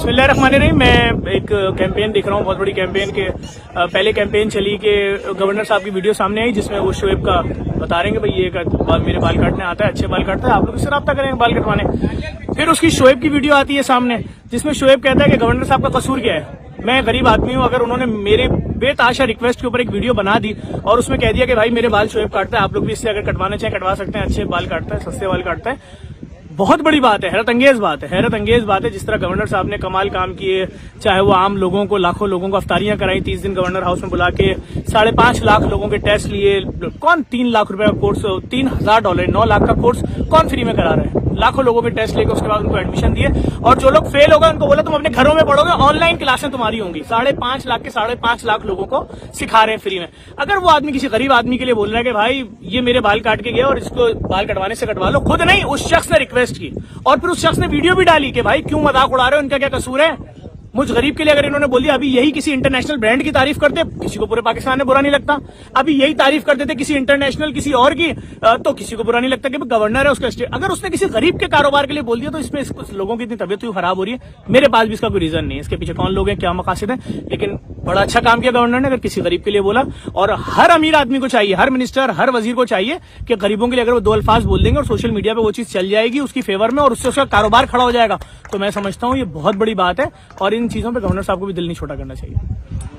बिस्मिल्लाहिर्रहमानिर्रहीम। मैं एक कैंपेन देख रहा हूँ, बहुत बड़ी कैंपेन के पहले कैंपेन चली कि गवर्नर साहब की वीडियो सामने आई जिसमें वो शोएब का बता रहे हैं कि भाई ये मेरे बाल काटने आता है, अच्छे बाल काटता है, आप लोग इससे रब्ता करें बाल कटवाने। फिर उसकी शोएब की वीडियो आती है सामने जिसमें शोएब कहता है कि गवर्नर साहब का कसूर क्या है, मैं गरीब आदमी हूँ, अगर उन्होंने मेरे बेताशा रिक्वेस्ट के ऊपर एक वीडियो बना दी और उसमें कह दिया कि भाई मेरे बाल शोएब काटता है, आप लोग भी इससे अगर कटवाना चाहें कटवा सकते हैं, अच्छे बाल काटता है, सस्ते बाल काटता है। बहुत बड़ी बात है, हैरत अंगेज बात है जिस तरह गवर्नर साहब ने कमाल काम किए, चाहे वो आम लोगों को, लाखों लोगों को अफ्तारियां कराई 30 दिन गवर्नर हाउस में बुला के, 5.5 लाख लोगों के टेस्ट लिए, कौन 3 लाख रुपए का कोर्स, $3,000 9 लाख का कोर्स कौन फ्री में करा रहे हैं, लाखों लोगों के टेस्ट लेकर उसके बाद उनको एडमिशन दिए, और जो लोग फेल हो गए उनको बोला तुम अपने घरों में पढ़ोगे, ऑनलाइन क्लासें तुम्हारी होंगी। 5.5 लाख लोगों को सिखा रहे हैं फ्री में। अगर वो आदमी किसी गरीब आदमी के लिए बोल रहा है कि भाई ये मेरे बाल काट के गया और इसको बाल कटवाने से कटवा लो, खुद नहीं उस शख्स ने रिक्वेस्ट की और फिर उस शख्स ने वीडियो भी डाली कि भाई क्यों मजाक उड़ा रहे हो, इनका क्या कसूर है। मुझ गरीब के लिए अगर इन्होंने बोल दिया, अभी यही किसी इंटरनेशनल ब्रांड की तारीफ करते, किसी को पूरे पाकिस्तान में बुरा नहीं लगता, अभी यही तारीफ कर देते किसी इंटरनेशनल किसी और की, तो किसी को बुरा नहीं लगता कि गवर्नर है उसका स्टेट। अगर उसने किसी गरीब के कारोबार के लिए बोल दिया तो इसमें कुछ लोगों की इतनी तबीयत खराब हो रही है। मेरे पास भी इसका कोई रीजन नहीं है, इसके पीछे कौन लोग हैं, क्या मकासद है, लेकिन बड़ा अच्छा काम किया गवर्नर ने अगर किसी गरीब के लिए बोला। और हर अमीर आदमी को चाहिए, हर मिनिस्टर, हर वजीर को चाहिए कि गरीबों के लिए अगर वो 2 अल्फाज बोल देंगे और सोशल मीडिया पे वो चीज चल जाएगी उसकी फेवर में और उससे उसका कारोबार खड़ा हो जाएगा, तो मैं समझता हूँ ये बहुत बड़ी बात है और इन चीजों पर गवर्नर साहब को भी दिल नहीं छोटा करना चाहिए।